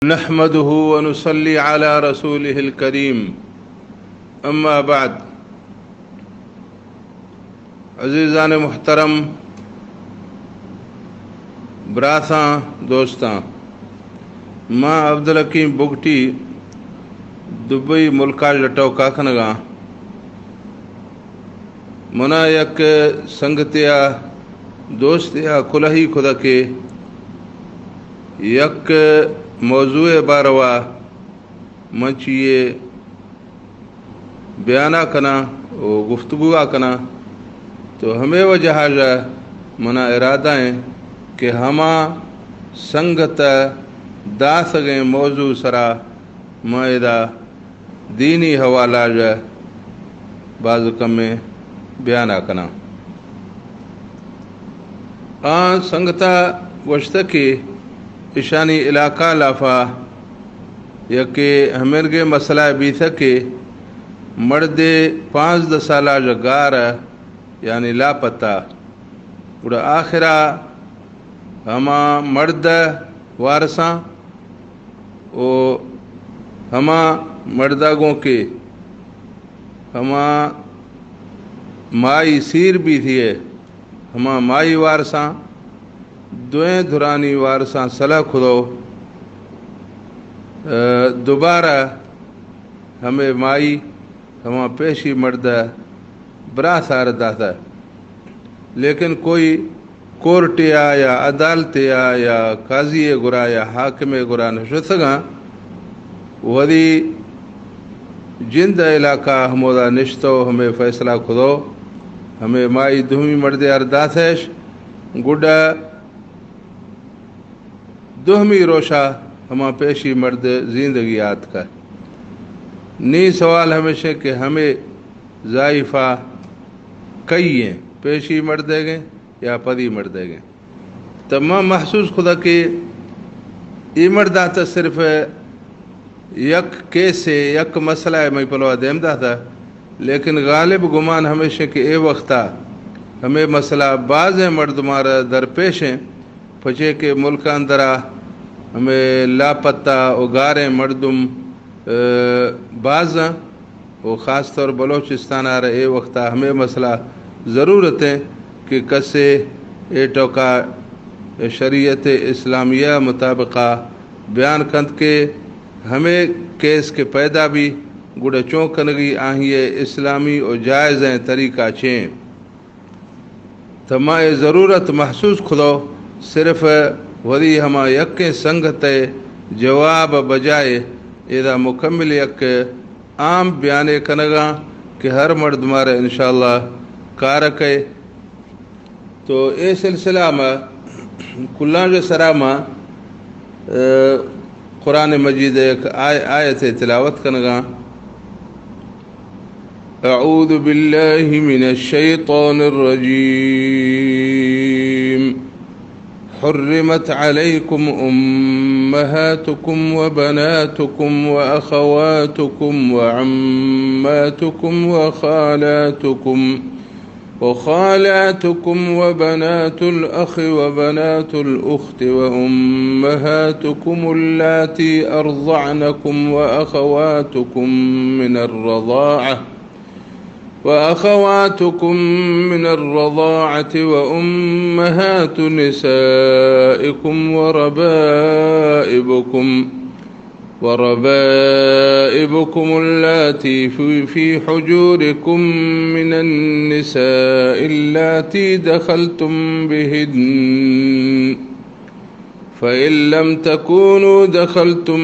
نحمده ونصلي على رسوله الكريم اما بعد عزیزان محترم براتاں دوستاں ماں عبدالحکیم بگٹی دبئی ملکا لٹو کاکنگاں منا یک سنگتیا دوستیا کلہی خدا کے یک موضوع باروا منچیے بیانہ کنا و گفتگو کنا تو ہمیں وجہ منا ارادہ ہیں کہ ہما سنگت دا سگیں موضوع سرا معاہدہ دینی حوالہ بعض کم میں بیانہ کنا سنگتا وشتکی اشانی علاقہ لافا یا کہ ہمرگے مسئلہ بھی تھا کہ مرد 15 سالہ جگار یعنی لاپتہ اور آخرہ ہما مرد وارثاں و ہما مرداگوں کے ہما مائی سیر بھی تھی ہما مائی وارثاں دوئیں دھرانی وارثاں صلاح خدو دوبارہ ہمیں مائی ہما پیشی مرد برا ساردا تھا لیکن کوئی کورٹیا یا عدالتیا یا قاضی گرا یا حاکم گرا نشو سگاں ودی جند علاقہ ہمودا نشتو ہمیں فیصلہ خدو ہمیں مائی دھومی مرد ارداتش گڈا دہمی روشا ہما پیشی مرد زندگیات کا نی سوال ہمیشہ کہ ہمیں ضائفہ کئی ہیں پیشی مردے گئے یا پدی مردے گئے تمام محسوس خدا کہ ای مرداتا صرف یک کیسے یک مسئلہ ہے میں پلوہ دیمدہ تھا لیکن غالب گمان ہمیشہ کہ اے وقتا ہمیں مسئلہ بعض مرد مارا درپیش ہیں پچے کے ملک اندرہ ہمیں لاپتہ اگاریں مردم بعض و خاص طور بلوچستان آ رہے وقتا ہمیں مسئلہ ضرورت ہے کہ کسے اے ٹوکا شریعت اسلامیہ مطابقہ بیان کند کے ہمیں کیس کے پیدا بھی گڑا چونکنگی آہیے اسلامی و جائز طریقہ چیں تمہ ضرورت محسوس کھلو صرف وری ہما یک سنگت جواب بجائے اذا مکمل یک عام بیانے کنگا کہ ہر مرد مارے انشاءاللہ کارکے تو اے سلسلہ میں کلان جو سرامہ قرآن مجید ایک آیت تلاوت کنگا اعوذ باللہ من الشیطان الرجیم حرمت عليكم أمهاتكم وبناتكم وأخواتكم وعماتكم وخالاتكم وبنات الأخ وبنات الأخت وأمهاتكم اللاتي أرضعنكم وأخواتكم من الرضاعة وأمهات نسائكم وربائبكم اللاتي في حجوركم من النساء اللاتي دخلتم بهن فإن لم تكونوا دخلتم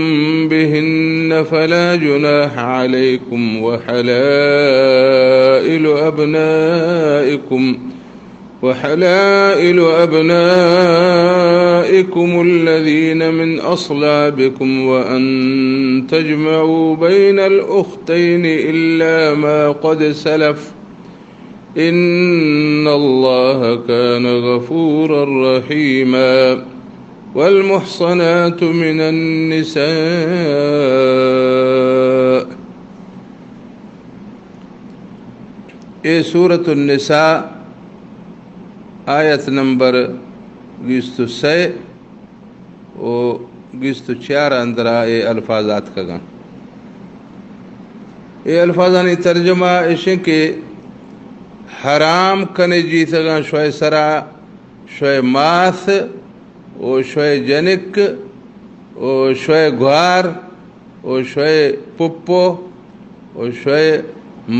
بهن فلا جناح عليكم وحلائل أبنائكم الذين من أصلابكم وأن تجمعوا بين الأختين إلا ما قد سلف إن الله كان غفورا رحيما والمحصنات من النساء اے سورة النساء آیت نمبر 26 و گست چیارہ اندرا اے الفاظات کا گا اے الفاظانی ترجمہ اشیں کہ حرام کنے جی سگا شوئے سرا شوئے ماس او شوئے جنک او شوئے گوار او شوئے پپو او شوئے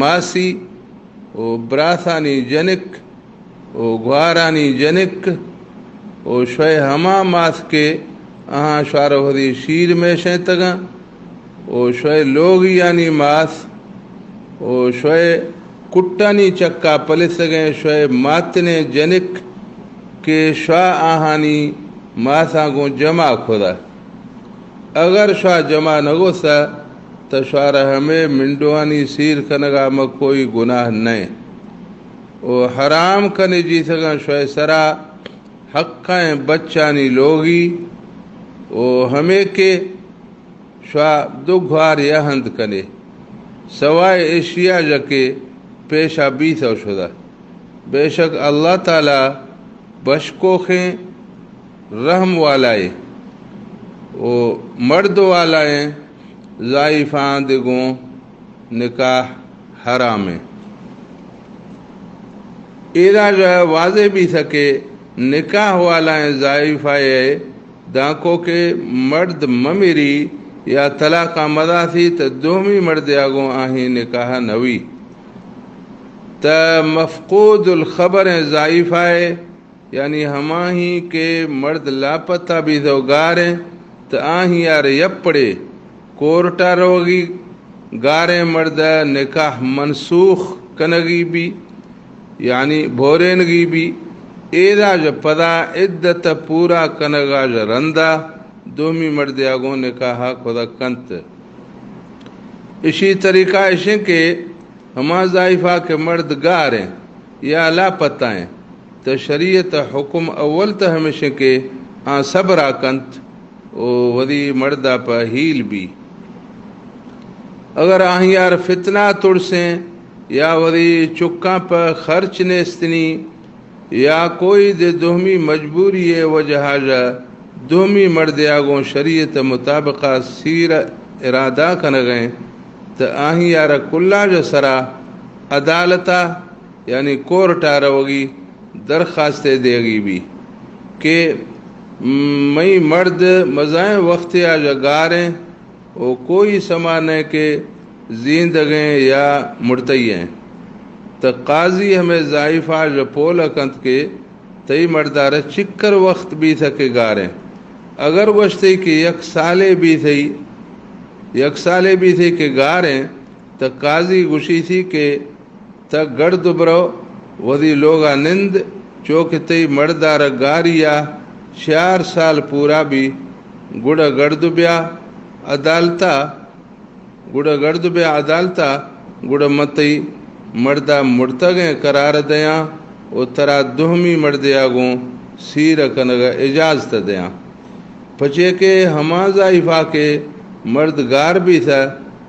ماسی او براسانی جنک او گوارانی جنک او شوئے ہما ماس کے اہاں شوارہ ہوتی شیر میں شیں تگا او شوئے لوگ یعنی ماس او شوئے کٹانی چکا پلس گئے شوئے ماتنے جنک کے شوا آہانی ماساں کو جمع کھودا اگر شوا جمع نگو سا تو شوارہ ہمیں منڈوانی سیر کنگا میں کوئی گناہ نہیں او حرام کنے جی سگا شوئے سرا حقائیں بچانی لوگی او ہمیں کے شوا دو گھوار یہند کنے سوائے اشیاء جکے پیشہ بیس او شدہ بے شک اللہ تعالی بشکو خیں رحم والائے او مرد والائیں ضعیفان دگوں نکاح حرام ہے ایرا جو ہے واضح بھی سکے نکاح والائیں ضعیفائے دانکو کے مرد ممیری یا طلاقہ مدا تھی تا دومی مرد آگوں آہیں نکاح نوی تا مفقود الخبر ضعیفائے یعنی ہماہی کے مرد لاپتہ بھی دوگاریں تا آہیں یار یپڑے کورٹا روگی گاریں مرد نکاح منسوخ کنگی بھی یعنی بھورینگی بھی ایدہ جو پدا عدت پورا کنگا جو رندہ دومی مرد آگوں نکاح خدا کنت اسی طریقہ اشیں کہ ہما ضعیفہ کے مرد گاریں یا لاپتہ ہیں تو شریعت حکم اول تا ہمیشہ کے صبرہ کنت او ودی مردہ پا ہیل بھی اگر آہیار فتنہ ترسیں یا ودی چکاں پا خرچ نیستنی یا کوئی دے دومی مجبوری وجہ جا دومی مرد آگوں شریعت مطابقہ سیر ارادہ کنگیں تو آہیار کلا جو سرا عدالتہ یعنی کورٹا روگی درخواست دے گی بھی کہ میں مرد مزائیں وقت آجا گاریں او کوئی سمانے کے زیندگیں یا مرتئیں تو قاضی ہمیں ضعیفہ جو پولا کنت کے تئی مردار چکر وقت بھی سکے گاریں اگر گوشتے کہ یک سالے بھی تھی کہ گاریں تو قاضی گوشی تھی کہ تا گرد برو ودی لوگا نند چوک تی مردار گاریا 4 سال پورا بھی گڑا گرد بیا عدالتا گڑا متی مردہ مرتگیں قرار دیاں او ترا دومی مرد آگوں سیر کنگا اجازت دیاں پچے کہ ہما ضعیفہ کے مرد گار بھی تھا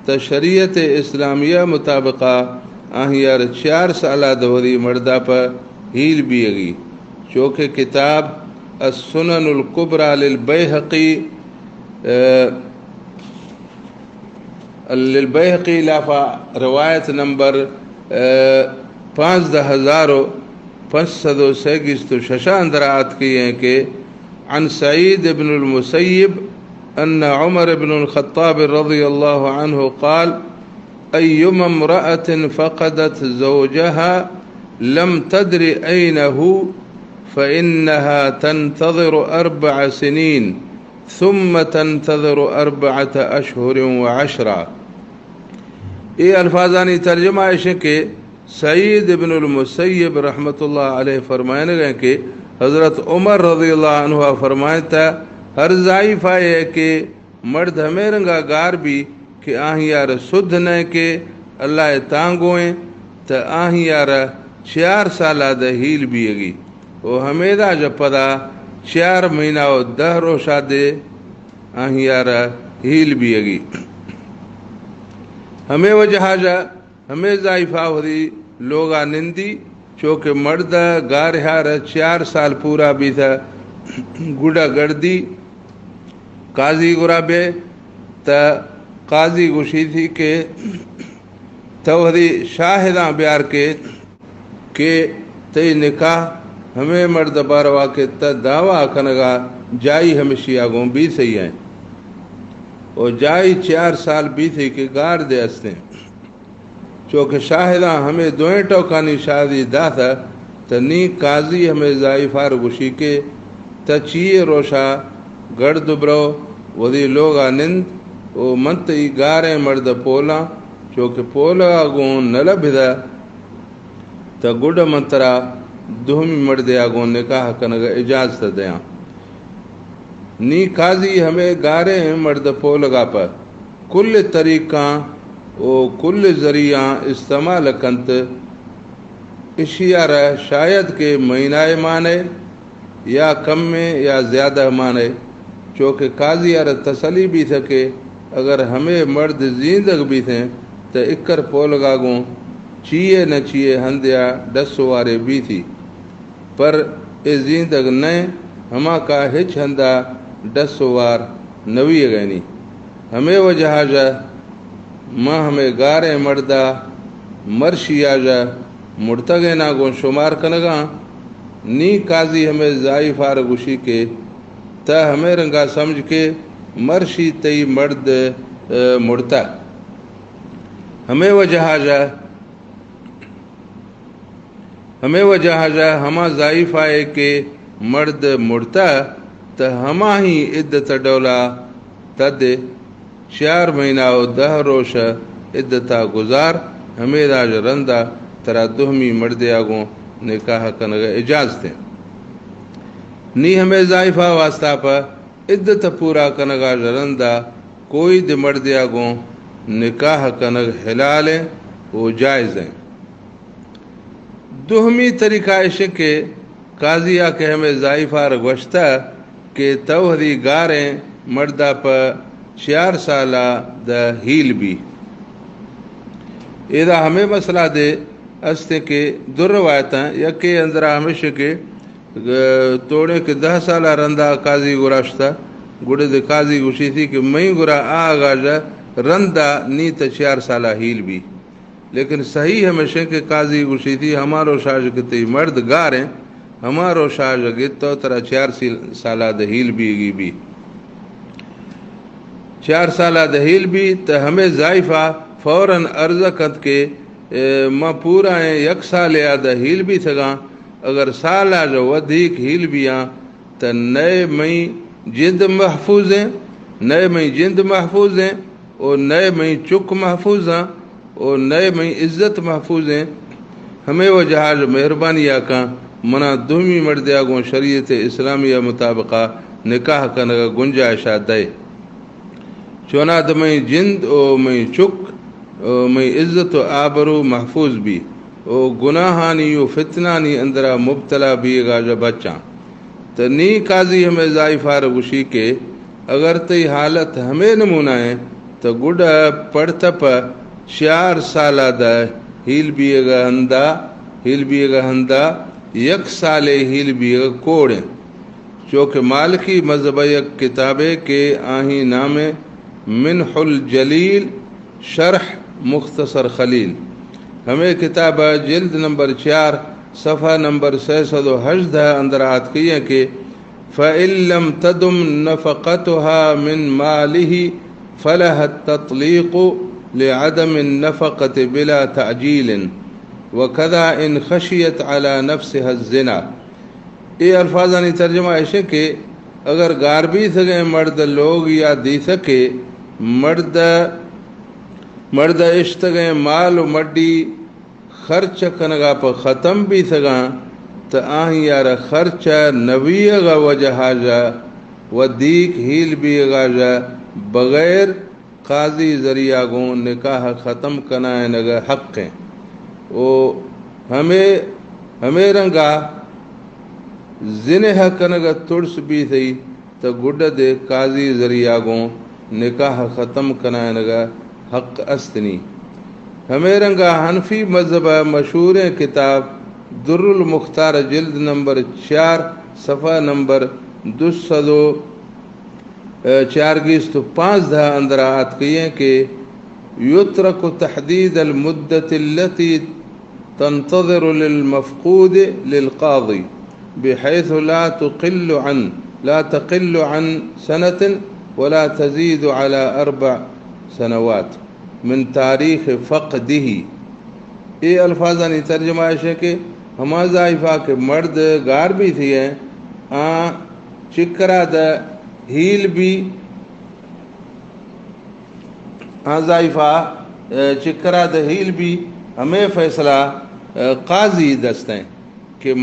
تا شریعت اسلامیہ مطابقہ آہیار 4 سالہ دوری مردہ پر ہیل بھی گی چونکہ کتاب السنن الکبرى للبیہقی لافا روایت نمبر 15536 اندرات کی ہیں کہ عن سعید بن المسیب ان عمر بن الخطاب رضی اللہ عنہ قال ایما امرأة فقدت زوجها لم تدر أينه فإنها تنتظر 4 سنين ثم تنتظر 4 أشهر و10 یہ الفاظانی ترجمہ ہے کہ سعید بن المسیب رحمت اللہ علیہ فرمائنے گئے کہ حضرت عمر رضی اللہ عنہ فرمائے تھا ہر ضعیفہ ہے کہ مرد ہمیں رنگا گار بھی کہ آہیں یار سدھ نہ کہ اللہ تانگوئیں تا آہیں یار 4 سالہ دا ہیل بھی گی وہ ہمیدہ جب پدا 4 مہینہ و 10 روشہ دے آہیں یار ہیل بھی گی ہمیں وجہ جا ہمیں ضعیفہ ہوئی لوگا نندی چونکہ مرد گارہار 4 سال پورا بھی تھا گڑا گردی قاضی گرا بے تا قاضی گوشی تھی کہ توہری شاہداں بیار کہ تی نکاح ہمیں مرد باروا کے تا دعویٰ کنگا جائی ہمیشی آگوں بھی صحیح ہیں اور جائی 4 سال بھی تھی کہ گار دے استے چونکہ شاہداں ہمیں دوئیں ٹوکانی شادی دا تھا تا نی قاضی ہمیں ضائفار گوشی کے تا چیئے روشا گرد برو وذی لوگا نند او منتی گاریں مرد پولا چونکہ پولا آگوں نلب دا تا گڑ منترا دہمی مرد آگوں نکاح کنگا اجازت دیاں نی قاضی ہمیں گارے مرد پولگا پر کل طریقاں او کل ذریعہ استعمال کنت اشیار شاید کہ مہینہ مانے یا کم میں یا زیادہ مانے چونکہ قاضی یار تسلی بھی تھا کہ اگر ہمیں مرد زیندگ بھی تھے تو اکر پولگا گوں چیئے نہ چیئے ہندیا 10 وارے بھی تھی پر اے زیندگ نئے ہما کا ہچ ہندا 10 وار نوی گئنی ہمیں وہ جہاجہ ماں ہمیں گارے مردہ مرشی آجا مرتگے ناگوں شمار کنگاں نی قاضی ہمیں ضائفار گوشی کے تا ہمیں رنگا سمجھ کے مرشی تی مرد مرتا ہمیں وہ جہاجہ ہما ضائف آئے کہ مرد مرتا تا ہما ہی عدت ڈولا تد 4 مہینہ و 10 روش عدتا گزار ہمیں راج رندہ ترا دہمی مرد آگوں نکاح کنگا اجازت نی ہمیں ضائفہ واسطہ پا عدت پورا کنگا رندہ کوئی دے مرد آگوں نکاح کنگ حلال ہیں وہ جائز ہیں دہمی طریقہ ایشے کہ قاضی آکے ہمیں ضائفہ رگوشتا کہ توہری گاریں مردہ پا 4 سالہ دا ہیل بھی ایدہ ہمیں مسئلہ دے استے کہ در روایتاں یکی اندرہ ہمیشہ کے توڑے کہ 10 سالہ رندہ قاضی گراشتا گڑے دے قاضی گوشی تھی کہ میں گرا آگا جا رندہ نیت 4 سالہ ہیل بھی لیکن صحیح ہمیشہ کہ قاضی گوشی تھی ہمارو شاج کتے مرد گاریں ہمارو شاج گتو ترہ 4 سالہ دہیل بھی 4 سالہ دہیل بھی تا ہمیں ضائفہ فوراً عرضہ کت کے ماں پورا ہیں 1 سال یا دہیل بھی تھگاں اگر سالہ جو ودھیک ہیل بھی آں تا نئے میں جند محفوظ ہیں اور نئے میں چک محفوظ ہیں اور نئے میں عزت محفوظ ہیں ہمیں وہ جہاز مہربانی آکاں منا دہمی مرد آگوں شریعت اسلامیہ مطابقہ نکاح کنگا گنجائشہ دے چونات میں جند او میں چک او میں عزت و آبرو محفوظ بھی او گناہانی و فتنانی اندرہ مبتلا بھی گاجہ بچاں تو نی قاضی ہمیں ضائفہ رگوشی کے اگر تی حالت ہمیں نمونہ ہے تو گڑا پڑتا پا 4 سالہ دا ہیل بیگا ہندہ 1 سالے ہیل بیگا کوڑیں چونکہ مالکی مذہب یک کتابے کے آہی نامے منح الجلیل شرح مختصر خلیل ہمیں کتاب جلد نمبر 4 صفحہ نمبر 618 اندرات کیے کہ فَإِن لَمْ تَدُمْ نَفَقَتُهَا مِن مَالِهِ فَلَهَا التَّطْلِيقُ لِعَدَمِ النَّفَقَةِ بِلَا تَعْجِيلٍ وَكَذَا إِنْ خَشِيَتْ عَلَى نَفْسِهَا الزِّنَا یہ الفاظانی ترجمہ ایسے کہ اگر گاربی سکے مرد لوگ یا دی سکے مرد اشتگیں مال و مڈی خرچ کنگا پا ختم بھی سگاں تا آہیں یارا خرچ نویگا وجہ جا و دیکھ ہیل بھی گا جا بغیر قاضی ذریعہ گوں نکاح ختم کنائے نگا حق ہیں او ہمیں رنگا زنہ کنگا ترس بھی تھی تا گڑ دے قاضی ذریعہ گوں نکاح ختم کنائے نگا حق استنی ہمیں رنگا حنفی مذہب مشہور کتاب در المختار جلد نمبر 4 صفحہ نمبر 4 تو 5 دھا اندر آت کی ہیں کہ یترک تحدید المدت التي تنتظر للمفقود للقاضي بحيث لا تقل عن سنة ولا تزيد على 4 سنوات من تاریخ فقده. یہ الفاظانی ترجمہ ہے کہ ہما ضائفہ کے مرد گار بھی تھی ہیں چکرا دا ہیل بھی ضائفہ چکرا دا ہیل بھی ہمیں فیصلہ قاضی دستیں کہ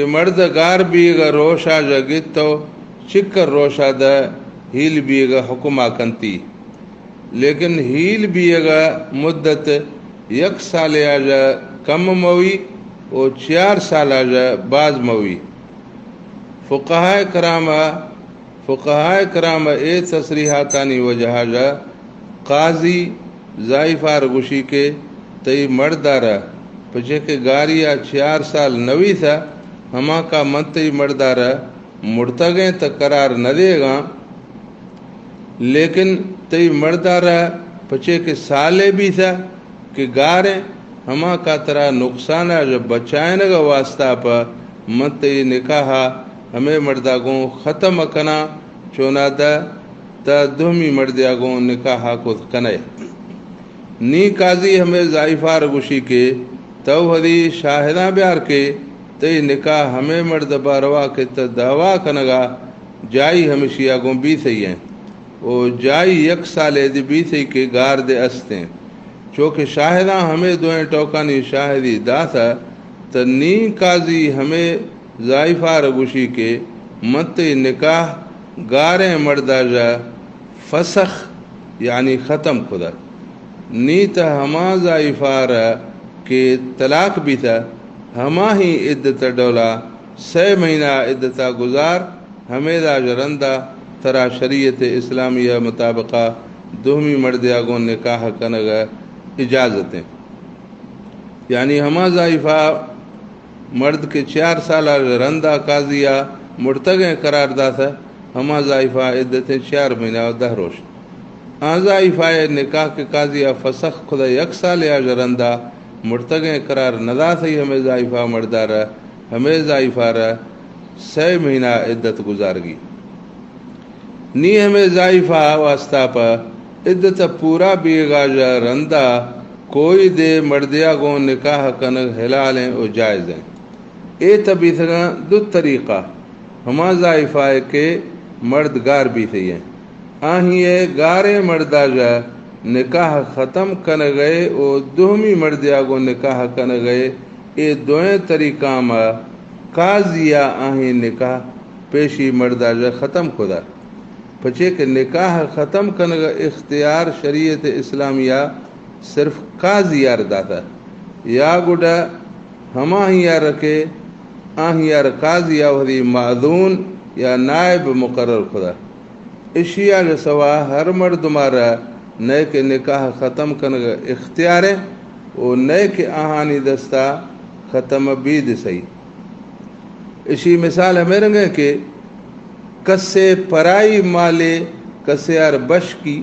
مرد گار بھی اگر روشا جا گتو چکر روشا دا ہیل بھی اگر حکمہ کنتی لیکن ہیل بھی اگر مدت 1 سال آجا کم موی اور 4 سال آجا بعض موی. فقہائے کرام اے تصریحاتانی وجہ جا قاضی ضائفہ رگوشی کے تی مردارا پچھے کہ گاریا 4 سال نوی تھا ہما کا منتی مردارا مرتگیں تا قرار نہ دے گا لیکن تی مردارا پچھے کہ سالے بھی تھا کہ گاریں ہما کا ترا نقصانہ جب بچائنے گا واسطہ پا منتی نکاحا ہمیں مرداگوں ختم کنا چونا دا تا دہمی مرداگوں نکاحا کو کنے. نی قاضی ہمیں ضائفہ رگوشی کے تو حدی شاہدہ بیار کے تی نکاح ہمیں مرد باروا کے تا دعویٰ کنگا جائی ہمیشی آگوں بھی سی ہیں او جائی 1 سالے دی بھی سی کے گار دے استیں چونکہ شاہدہ ہمیں دوئیں ٹوکانی شاہدی دا تھا تا نی قاضی ہمیں ضائفہ رگوشی کے منتی نکاح گاریں مردہ جا فسخ یعنی ختم خدا نی تا ہما ضائفہ را کہ طلاق بھی تھا ہما ہی عدت ڈولا 6 مہینہ عدتہ گزار ہمیں دا جرندہ ترا شریعت اسلامیہ مطابقہ دہمی مردیاگوں نکاح کنگا اجازتیں. یعنی ہما ضائفہ مرد کے 4 سالہ رندہ قاضیہ مرتگیں قرار دا تھا ہما ضائفہ عدتیں 4 مہینہ و 10 روز. ضائفہ نکاح کے قاضیہ فسخ خدا 1 سال یا رندہ مرتگیں قرار ندا تھی ہمیں ضائفہ مردارہ ہمیں ضائفہ را 6 مہینہ عدت گزار گی. نی ہمیں ضائفہ واسطہ پا عدت پورا بیگا جا رندہ کوئی دے مردیا گو نکاح کنگ حلالیں و جائز ہیں. اے تبھی تھا 2 طریقہ ہما ضائفہ کے مرد گار بھی تھی ہیں آہیے گارے مردہ جا نکاح ختم کن گئے او دہمی مردیا گو نکاح کن گئے. اے دوئیں طریقہ ما قاضیہ آہیں نکاح پیشی مردہ جا ختم خدا پچھے کہ نکاح ختم کنگا اختیار شریعت اسلامیہ صرف قاضی ردا تھا یا گڑا ہما ہی رکھے آہیار قاضی وحدی معذون یا نائب مقرر خدا. اشیاء کے سوا ہر مرد مارا نئے کے نکاح ختم کنگا اختیار ہے وہ نئے کے آہانی دستا ختم بید سی. اسی مثال ہمیں رنگے کہ کسے پرائی مالے کسے ار بش کی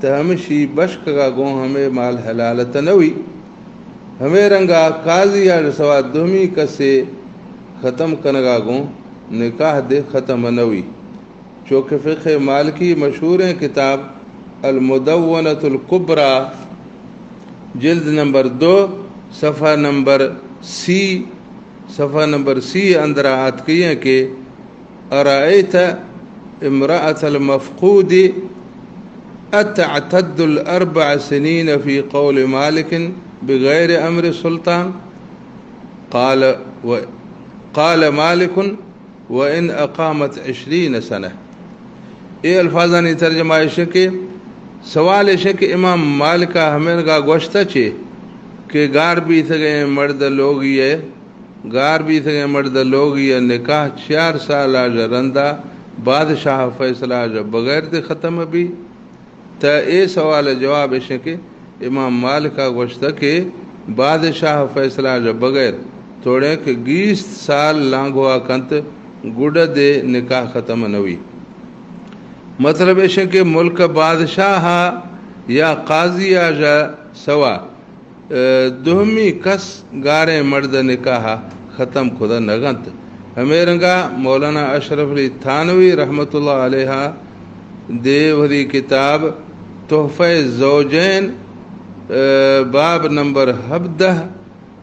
تو ہمشی بشک کا گوں ہمیں مال حلالت نوی ہمیں رنگا قاضی ار سوا دہمی کسے ختم کنگا گوں نکاح دے ختم نوی. چونکہ فقہ مالکی مشہور کتاب المدونۃ الکبریٰ جلد نمبر 2 صفحہ نمبر سی اندر آت کی ہیں کہ ارائیت امرأة المفقود اتعتد 4 سنین فی قول مالک بغیر امر سلطان قال مالک وان اقامت 20 سنہ. یہ الفاظانی ترجمہ ہے کہ سوال ہے کہ امام مالکہ ہمیں کا گوشتہ چھے کہ گار بھی تھے مرد لوگی ہے گار بھی تھے مرد لوگی ہے نکاح 4 سال آجا رندہ بادشاہ فیصلہ آجا بغیر دے ختم بھی تا اے سوال جواب ہے کہ امام مالکہ گوشتہ کہ بادشاہ فیصلہ آجا بغیر توڑے کہ 20 سال لانگ ہوا کنت گڑ دے نکاح ختم نوی. مطلب ہے کہ ملک بادشاہ یا قاضی جا سوا دومی کس گارے مرد نکاح ختم خدا نگنت ہمیں رنگا مولانا اشرف علی تھانوی رحمۃ اللہ علیہ دے وری کتاب تحفہ زوجین باب نمبر 17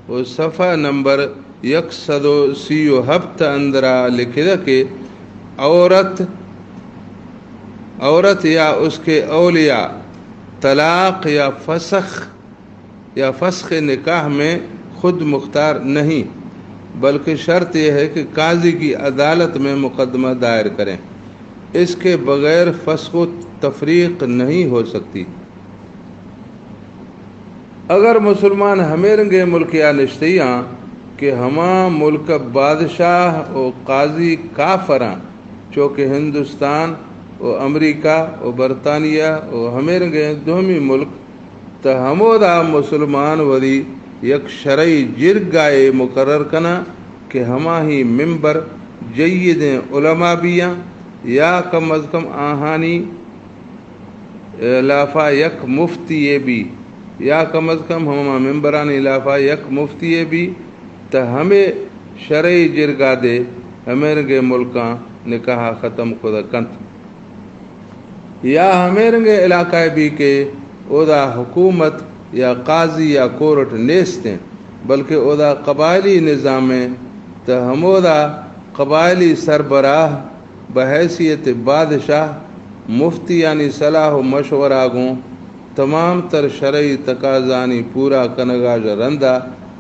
و صفحہ نمبر 137 اندرا لکھا کہ عورت یا اس کے اولیاء طلاق یا فسخ نکاح میں خود مختار نہیں، بلکہ شرط یہ ہے کہ قاضی کی عدالت میں مقدمہ دائر کریں، اس کے بغیر فسخ و تفریق نہیں ہو سکتی۔ اگر مسلمان ہمیں رنگے ملکیاں نشتیاں کہ ہما ملک بادشاہ و قاضی کافراں چونکہ ہندوستان و امریکہ و برطانیہ و ہمیں رنگے دومی ملک تا ہمودا مسلمان وری یک شرعی جرگائے مقرر کنا کہ ہما ہی ممبر جید علماء بیاں یا کم از کم آہانی لافا یک مفتی بھی یا کم از کم ہما ممبرانی لافا یک مفتی بھی تا ہمیں شرعی جرگا دے ہمیں رنگے ملکاں نکاح ختم خدا کنت یا ہمیں رنگے علاقہ بھی کہ اودا حکومت یا قاضی یا کورٹ نیستیں بلکہ اودا قبائلی نظام میں تا ہمودا قبائلی سربراہ بحیثیت بادشاہ مفتی یعنی صلاح و مشورہ گوں تمام تر شرعی تقاضانی پورا کنگا رندہ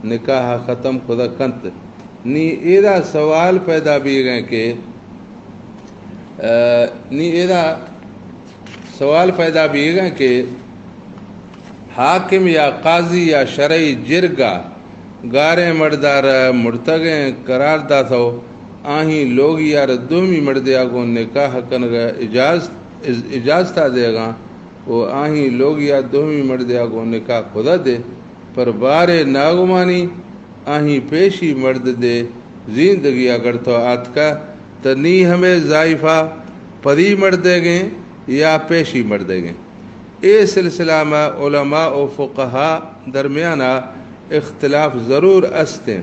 نکاح ختم خدا کنت نی ایدہ سوال پیدا بھی گئے کہ حاکم یا قاضی یا شرعی جرگا گارے مردار مرتگیں قرار دا تھو آہیں لوگ یار دومی مردیا کو نکاح کنگا اجازتا دے گا وہ آہیں لوگ یا دومی مردیا کو نکاح خدا دے پر بارے ناگمانی آہیں پیشی مرد دے زندگی اگر تو آت کا تنی ہمیں ضائفہ پری مردے گئے یا پیشی مردے گئے اے سلسلہ میں علماء و فقہا درمیانہ اختلاف ضرور استے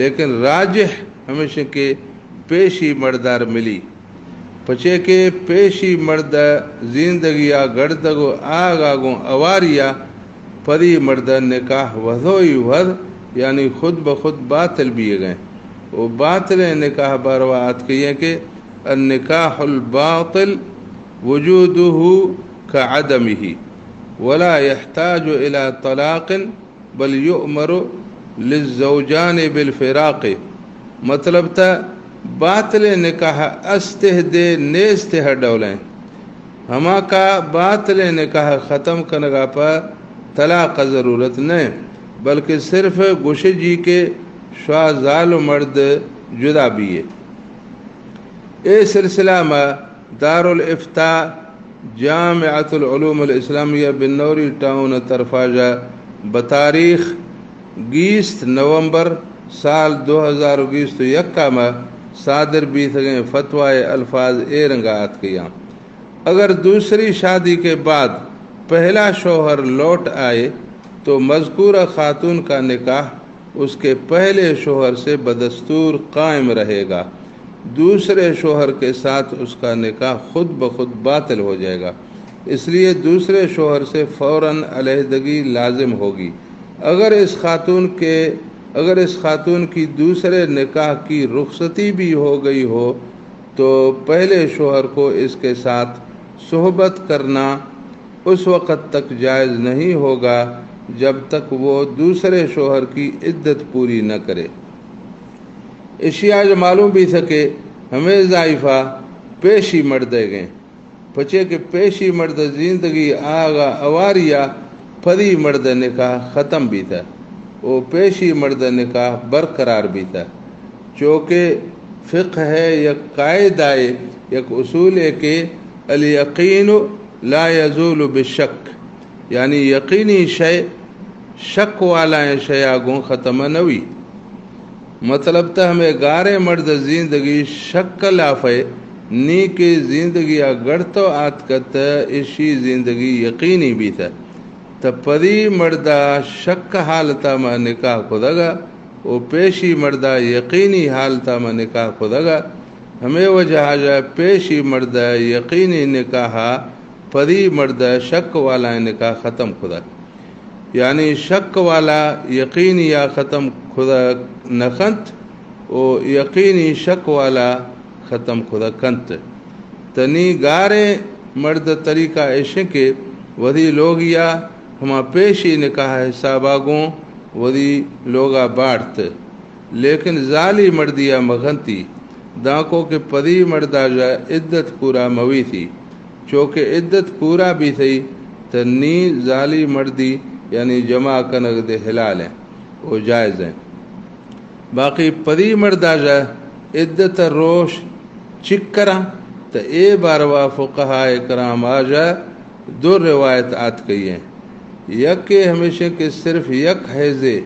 لیکن راجح ہمیشہ کہ پیشی مردار ملی پچے کہ پیشی مرد زندگیا گردگو آگاگوں اواریا پری مرد نکاح وضوئی ود یعنی خود بخود باطل بھی گئے وہ باطل نکاح بروات کہیے کہ النکاح الباطل وجودہ كعدمه ولا يحتاج إلى طلاق بل يؤمر للزوجان بالفراق مطلب تا باطل نکاح استہ دے نیستہ ڈولیں ہما کا باطل نکاح ختم کنگا پر طلاق ضرورت نہیں بلکہ صرف گوشے جی کے شوازال و مرد جدا بھی ہے۔ اے سلسلہ میں دارالافتاء جامعۃ العلوم الاسلامیہ بنوری ٹاؤن طرفاجہ بتاریخ 20 نومبر سال 2021 میں صادر بھی تھے فتوائے الفاظ اے رنگات کیا اگر دوسری شادی کے بعد پہلا شوہر لوٹ آئے تو مذکورہ خاتون کا نکاح اس کے پہلے شوہر سے بدستور قائم رہے گا، دوسرے شوہر کے ساتھ اس کا نکاح خود بخود باطل ہو جائے گا، اس لیے دوسرے شوہر سے فوراً علیحدگی لازم ہوگی۔ اگر اس خاتون کی دوسرے نکاح کی رخصتی بھی ہو گئی ہو تو پہلے شوہر کو اس کے ساتھ صحبت کرنا اس وقت تک جائز نہیں ہوگا جب تک وہ دوسرے شوہر کی عدت پوری نہ کرے۔ اشیاء معلوم بھی تھا کہ ہمیں ضائفہ پیشی مردے گئے پچے کہ پیشی مرد زندگی آگا اواریا پری مرد نکاح ختم بھی تھا، وہ پیشی مرد نکاح برقرار بھی تھا، چونکہ فقہ ہے یک قاعدہ ہے یک اصول ہے کہ الیقین لا یزول بالشک، یعنی یقینی شک والا شیاگوں ختم نوی، مطلب تا ہمیں گارے مرد زندگی شک لافے نی کی زندگی گڑتو آت کت اشی زندگی یقینی بھی تھا تا پدی مردہ شک حالتا ما نکاح خدگا او پیشی مردہ یقینی حالتا ما نکاح خدگا ہمیں وجہ جا پیشی مردہ یقینی نکاحا پدی مردہ شک والا نکاح ختم خدا یعنی شک والا یقینی یا ختم خدا نخنت او یقینی شک والا ختم خدا کنت تنی گارے مرد طریقہ ایشے کے ودی لوگیا ہما پیشی نکاح حسابا گوں ودی لوگا باڑت لیکن ظالی مردیا مغنتی دانکو کے پدی مردہ جا عدت پورا موی تھی چونکہ عدت پورا بھی تھی تنی ظالی مردی یعنی جمع کنگ دے حلال ہیں وہ جائز ہیں باقی پدی مردہ جا عدت روش چکرا تا اے باروا فقہاء کرام آجا دو روایت آت گئی ہیں یک کے ہمیشہ کہ صرف یک حیزے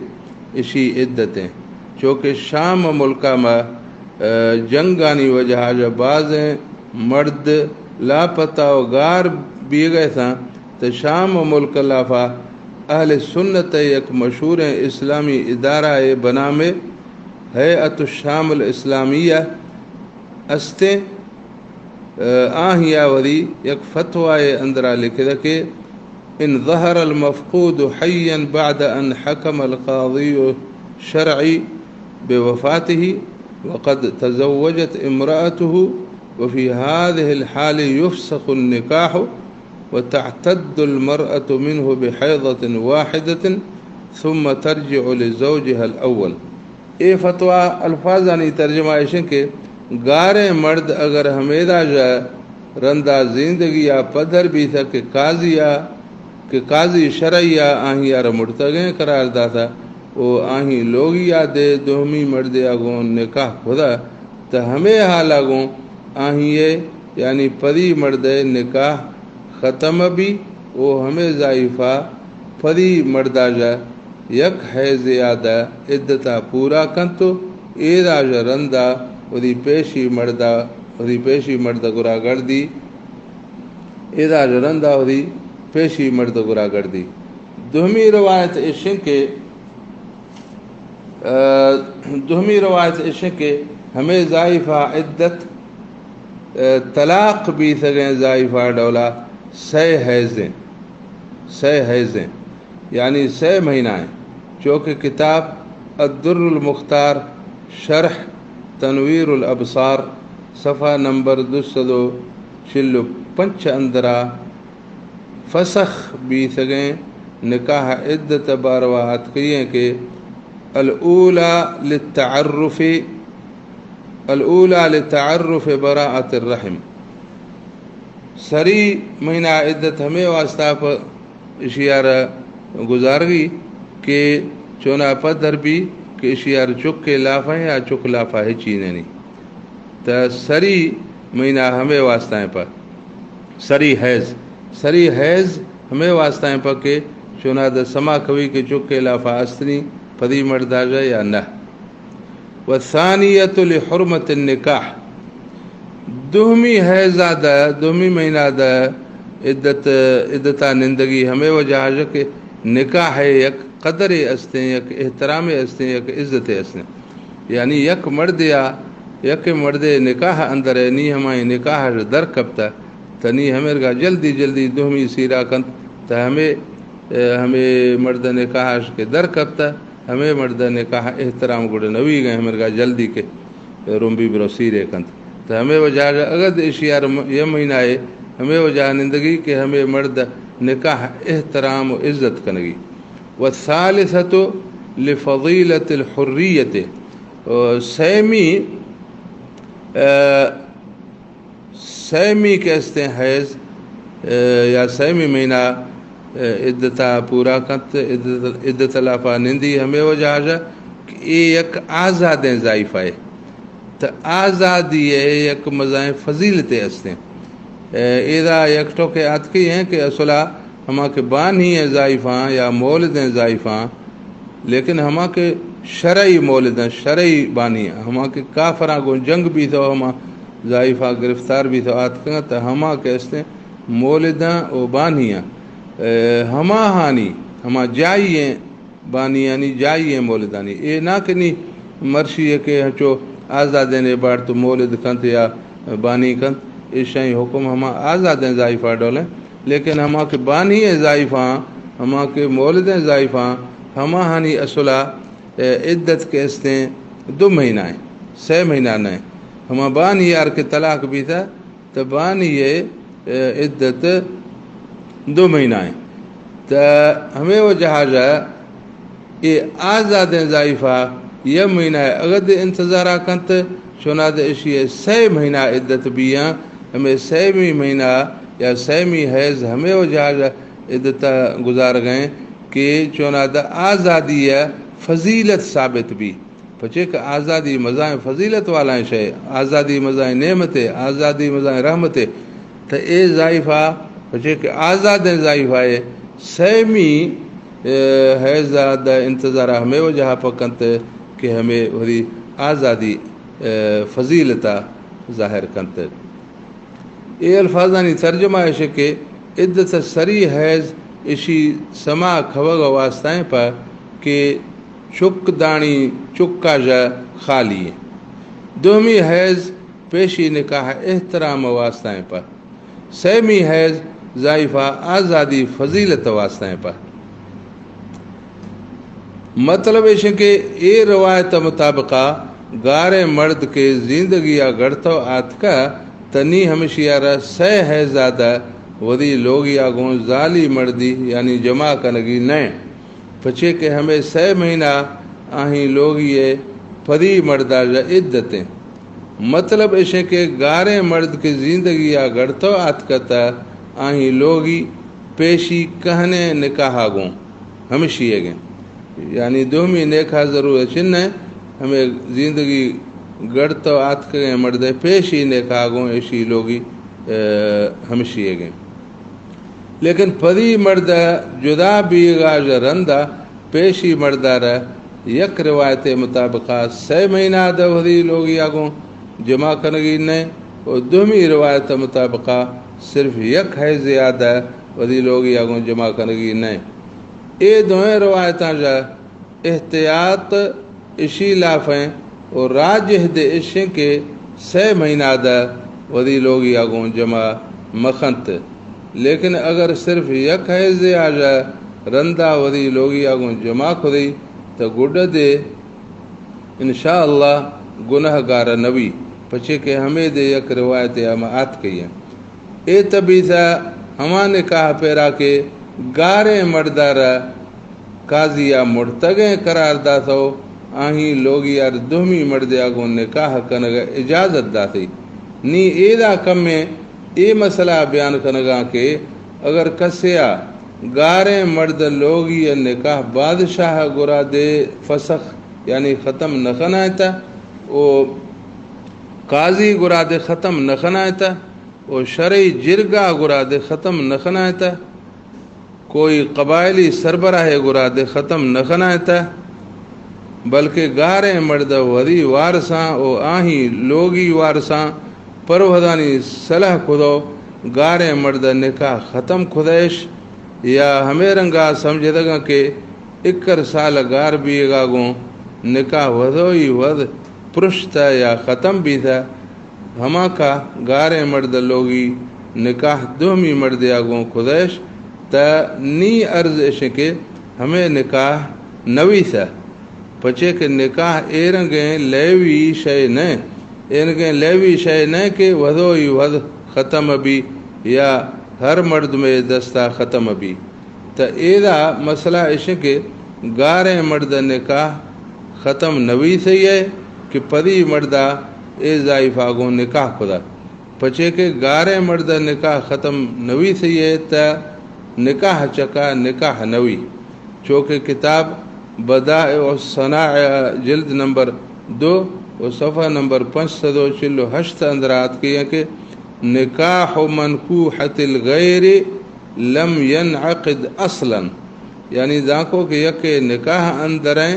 اسی عدتیں چونکہ شام ملکہ میں جنگانی وجہ جا بعض مرد لاپتہ و غار بھی گئے تھا تو شام ملک لافا اہل سنت یک مشہور اسلامی ادارہ بنا میں ہیئت الشام الاسلامیہ استے آہیا وری یک فتوی اندرا لکھ دکے ان ظہر المفقود حیا بعد ان حکم القاضی الشرعی بوفاته وقد تزوجت امرأته وفي هذه الحال يفسخ النكاح وتعتد المرأة منه بحيضة واحدة ثم ترجع لزوجها الأول اے فتویٰ الفاظانی ترجمہ ایشن کے گارے مرد اگر ہمیدہ جا رندہ زندگی یا پدر بھی تھا کہ قاضی شرعیہ آہی یا مرتگیں قرار داتا او آہی لوگی دے دوہمی مرد آگون نکاح خدا تا ہمیں حال آگون آہی یعنی پدی مرد نکاح ختم بھی او ہمیں ضائفہ پدی مردہ جا یک حیض یادہ عدتا پورا کنتو ایدہ جا رندہ ودی پیشی مردہ گرا گردی ایدہ جا رندہ ودی پیشی مردہ گرا گردی دوہمی روایت اشن کے ہمیں ضائفہ عدت طلاق بھی سگیں ضائفہ ڈولا 6 حیزیں یعنی 6 مہینہ ہیں چونکہ کتاب الدر المختار شرح تنویر الابصار صفحہ نمبر 245 اندرا فسخ بھی سگیں نکاح عدت بارواحت کیے کہ الاولا لتعرف براءت الرحم سری مہینہ عدت ہمیں واسطہ پر اشیار گزارگی کہ چونا پدر بھی کہ اشیار چک کے لافہ ہے یا چک لافہ ہے چینے نہیں تا سری مہینہ ہمیں واسطہ پر سری حیض ہمیں واسطہ پر کہ چونا دا سما کوی کے چک کے لافہ استنی پدی مردہ جا یا نہ والثانیت لحرمت النکاح دوہمی حیضہ دا دوہمی مہینہ دا عدتا نندگی ہمیں وجہ کہ نکاح ہے یک قدر استیں یک احترام استیں یک عزت استیں یعنی یک مرد نکاح اندر ہے نی ہمیں نکاح در کبتا تنی ہمیں گا جلدی دوہمی سیرہ کن تا ہمیں مرد نکاح کے در کبتا ہمیں مرد نکاح احترام گڑ نوی گئے ہمیں گا جلدی کے رنبی برو سیرے کن تا ہمیں وجہ اگر اشیار یہ مہینہ ہے ہمیں وجہ نندگی کہ ہمیں مرد نکاح احترام و عزت کنگی والثالثت لفضیلت الحریت سیمی کہستے ہیں حیض یا سیمی مہینہ عدتا پورا کنت عدت لافا نندی ہمیں وجہ کہ ایک آزادیں ضائفہ ہے تا آزادی ہے یک مزائیں فضیلتیں ہستے ایدہ یکٹو کے آتکی ہیں کہ اصلا ہما کے بان ہی ہیں ضائفاں یا مولدیں ضائفاں لیکن ہما کے شرعی مولدیں شرعی بانی ہیں ہما کے کافراں کو جنگ بھی تھا ہما ضائفہ گرفتار بھی تو آت کنگا تا ہما کہستے مولداں و بانیاں ہما ہانی ہما جائییں بانیانی جائییں مولدانی اے نہ کنی مرشی ہے کہ ہچو آزادیں بار تو مولد کنت یا بانی کنت اس شاہی حکم ہما آزادیں ضائفہ ڈولیں لیکن ہما کے بانی ضائفہ ہما کے مولدیں ضائفہ ہما ہانی اصلہ عدت کے استیں 2 مہینہ ہیں 6 مہینہ نہیں ہما بانی یار کے طلاق بھی تھا تو بانی عدت 2 مہینہ ہیں تو ہمیں وہ جہاز یہ آزادیں ضائفہ یہ مہینہ ہے اگر انتظارہ کنت چنانچہ اشی 6 مہینہ عدت بھی ہیں ہمیں 6ویں مہینہ یا 6ویں حیض ہمیں وہ جہاز عدت گزار گئے کہ چنانچہ آزادی فضیلت ثابت بھی پچھے کہ آزادی مزائیں فضیلت والا شے آزادی مزائیں نعمت آزادی مزائیں رحمت تو اے ضائفہ پچھے کہ آزاد ضائفہ 6ویں حیض دا انتظارہ ہمیں وہ جہاں پکنت کہ ہمیں وہی آزادی فضیلتا ظاہر کنت اے الفاظانی ترجمہ ہے کہ عدت سری حیض اشی سما کھوگ واسطائیں پر کہ چک دانی چکا جا خالی ہے 2ویں حیض پیشی نکاح احترام واسطائیں پر 6ویں حیض ضائفہ آزادی فضیلت واسطائیں پر مطلب ہے کہ یہ روایت مطابقہ گارے مرد کے زندگی یا گڑتو آت کا تنی ہمشیار 6 حیضادہ ودی لوگی آگوں ظالی مردی یعنی جمع کنگی نئے پچھے کہ ہمیں 6 مہینہ آہیں لوگی پری مردہ جا عدتیں مطلب ہے کہ گارے مرد کے زندگی یا گڑتو آت کتا آہیں لوگی پیشی کہنے نکاح آگوں ہمشیے گئے یعنی 2ویں نیکھا ضرور چن ہے ہمیں زندگی گڑتو آت کے مرد پیشی نیکھا آگوں ایشی لوگی ہمشیے گئے لیکن پری مرد جدا بیگا رندہ پیشی مردہ رہ یک روایت مطابقہ 6 مہینہ دوہری لوگی آگوں جمع کنگی نہیں اور 2ویں روایت مطابقہ صرف یک ہے زیادہ ودی لوگی آگوں جمع کنگی نہیں اے دوئیں روایتاں جا احتیاط اشی لافیں اور راجح دے اشیں کے 6 مہینہ دا ودی لوگی آگوں جمع مخنت لیکن اگر صرف یک حیض آجا رندہ ودی لوگی آگوں جمع کھدی تو گڈ دے انشاءاللہ گناہ گارہ نبی پچھے کہ ہمیں دے یک روایت آت کئی ہیں اے تبیثہ ہما نکاح پیرا کے گارے مردارہ قاضی یا مرتگیں قرار دا تھو آہیں لوگی یار 2ویں مرد آگوں نکاح کنگا اجازت دا تھی نی ایدہ کم میں اے مسئلہ بیان کنگا کہ اگر کسیا گارے مرد لوگی نکاح بادشاہ گرا دے فسخ یعنی ختم نخنائتا او قاضی گرا دے ختم نخنائتا او شرعی جرگا گرا دے ختم نخنائتا کوئی قبائلی سربراہ گرا دے ختم نخنائتا بلکہ گارے مرد وری وارساں او آہیں لوگی وارساں پروہدانی صلح کھدو گارے مرد نکاح ختم کھدیش یا ہمیں رنگا سمجھے دگا کہ 1 سال گار بھی گاگوں نکاح ودوئی ود پرشتا یا ختم بھی تھا ہما کا گارے مرد لوگی نکاح 2ویں مرد آگوں کھدیش تا نی عرض اشے کہ ہمیں نکاح نوی تھا پچھے کہ نکاح ایرنگیں لیوی شے نہیں ایرنگیں لیوی شے نہیں کہ ودوئی ود ختم بھی یا ہر مرد میں دستہ ختم بھی تا ایدہ مسئلہ اشے کہ گارے مرد نکاح ختم نوی سے ہے کہ پری مردہ اے ضائف آگوں نکاح خدا پچھے کہ گارے مرد نکاح ختم نوی سے ہے تا نکاح چکا نکاح نوی چونکہ کتاب بدائع و صنائع جلد نمبر 2 و صفحہ نمبر 548 اندرات کی ہے کہ نکاح منکوحت الغیر لم ينعقد اصلا یعنی دانکو کہ یک نکاح اندریں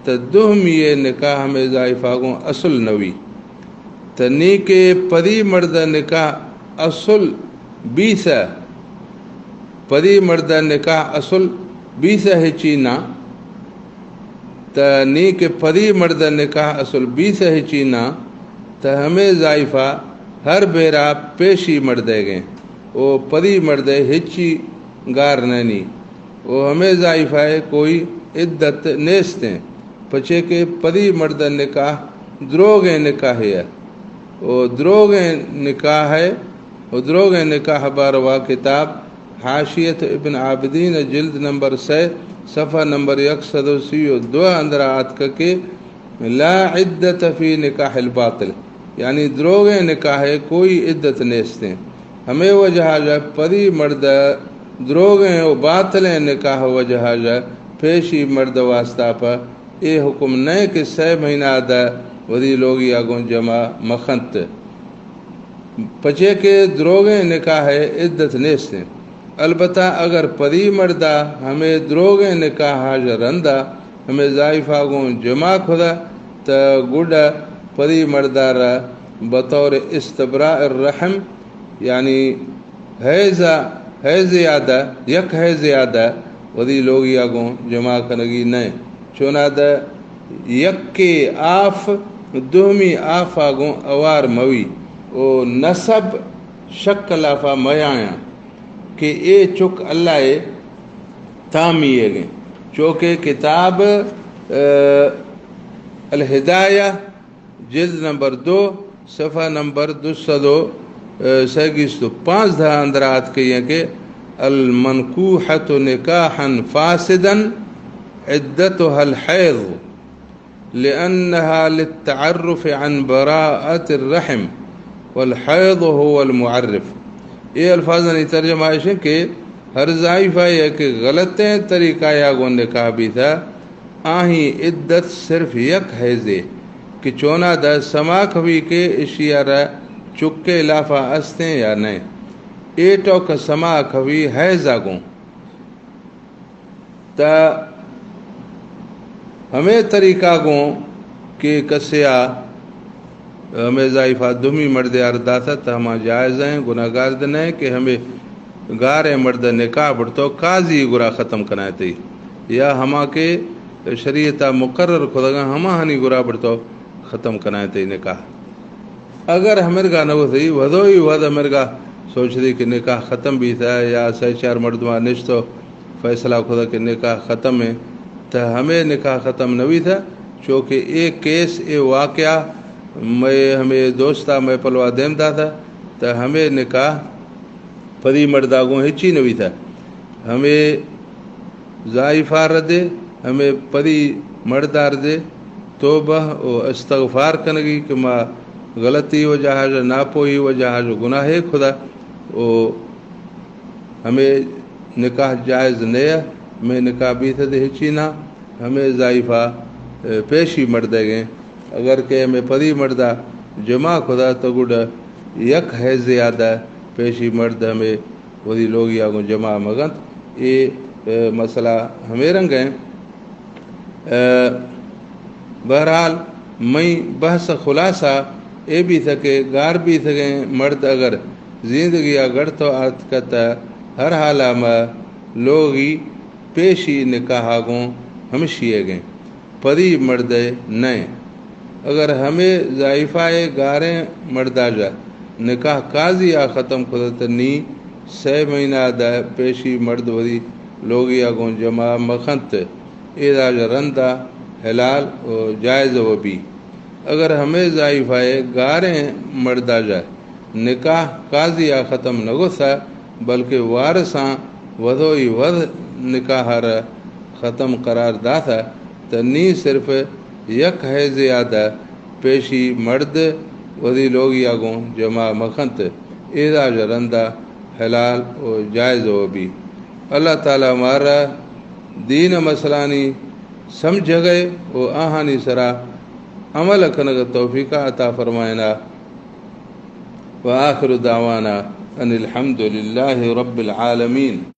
تا 2ویں نکاح میں ضائف آگوں اصل نوی تنی کے پدی مرد نکاح اصل 20 پدی مرد نکاح اصل 20 ہے چینا تنی کے پدی مرد نکاح اصل 20 ہے چینا تو ہمیں ضائفہ ہر بیرا پیشی مردے گئے وہ پدی مردے ہچی گار نینی وہ ہمیں ضائفہ ہے کوئی عدت نیستیں پچے کے پدی مرد نکاح دروغ نکاح ہے وہ دروغ نکاح ہے وہ دروغ نکاح باروا کتاب حاشیت ابن عابدین جلد نمبر 6 صفحہ نمبر 132 اندرات کے لا عدت فی نکاح الباطل یعنی دروغ نکاح ہے کوئی عدت نیستیں ہمیں وجہ جا پدی مرد دروغ و باطل نکاح وجہ جا پیشی مرد واسطہ پر اے حکم نئے کہ 6 مہینہ دا ودی لوگی آگوں جمع مخنت پچے کے دروغ نکاح ہے عدت نیستیں البتہ اگر پدی مردہ ہمیں دروغ نکاح رندہ ہمیں ضائف آگوں جمع خدا تا گوڑا پدی مردہ را بطور استبراء الرحم یعنی ہے زیادہ یک ہے زیادہ ودی لوگی آگوں جمع کنگی نئے چونا دا یک کے آف دومی آف آگوں اوار موی او نصب شک لافا میاں کہ اے چک اللہ تامیے گئے چونکہ کتاب الہدایہ جلد نمبر 2 صفحہ نمبر 265 اندرات کہیے کہ المنکوحۃ نکاحا فاسدا عدتها الحیض لأنها للتعرف عن براءة الرحم والحیض هو المعرف یہ الفاظ نہیں ترجمہ ہے کہ ہر ضائفہ یہ کہ غلط طریقہ یا گو نکاح بھی تھا آہی عدت صرف یک حیضے کہ چونا دا سما کبھی کے اشیارہ چکے لافہ استیں یا نہیں ایٹو کا سما کبھی حیض آگوں تا ہمیں طریقہ گوں کہ کسیا ہمیں ضائفہ دمی مرد ارداتا تا ہما جائز ہیں گناہ گار دنے کہ ہمیں گارے مرد نکاح بڑھتو قاضی گرا ختم کنائے تی یا ہما کے شریعتہ مقرر خودگا ہما ہنی گرا بڑھتو ختم کنائے تی نکاح اگر ہمرگا نو تھی ودوئی ود ہمرگا سوچ دی کہ نکاح ختم بھی تھا یا 3-4 مردمہ نشتو فیصلہ خدا کہ نکاح ختم ہے تو ہمیں نکاح ختم نوی تھا چونکہ ایک کیس اے واقعہ میں ہمیں دوستہ میں پلوا دیمتا تھا تو ہمیں نکاح پدی مرداگوں ہچی نوی تھا ہمیں ضائفہ ردے ہمیں پدی مردار دے توبہ و استغفار کنگی کہ ما غلطی وجہ جو ناپوئی وجہ جو گناہ خدا او ہمیں نکاح جائز نیا میں نکاح بھی تھے دے ہچی نہ ہمیں ضائفہ پیشی مردے گئے اگر کہ ہمیں پدی مردہ جمع خدا تو گوڑا یک ہے زیادہ پیشی مرد ہمیں وہی لوگی آگوں جمع مگنت یہ مسئلہ ہمیں رنگ ہیں بہرحال میں بحث خلاصہ اے بھی تھا کہ گار بھی تھے گئے مرد اگر زندگی اگر تو آت کتا ہر حالہ میں لوگی پیشی نکاح آگوں ہمشیے گئے پدی مرد نئے اگر ہمیں ضائفہ گاریں مردہ جا نکاح قاضی آ ختم خدت نی 6 مہینہ دا پیشی مرد ودی لوگی آگوں جمع مخنت ایدہ رندہ حلال و جائز و بھی اگر ہمیں ضائفہ گاریں مردہ جا نکاح قاضی آ ختم نگو تھا بلکہ وارثاں ودوئی ود نکاح را ختم قرار دا تھا تو نی صرف یک ہے زیادہ پیشی مرد ودی لوگی آگوں جمع مخنت ایدہ رندہ حلال و جائز و بھی اللہ تعالیٰ ہمارا دین مسلانی سمجھ گئے و آہانی سرا عمل کنگ توفیقہ عطا فرمائنا وآخر دعوانا ان الحمد للہ رب العالمین.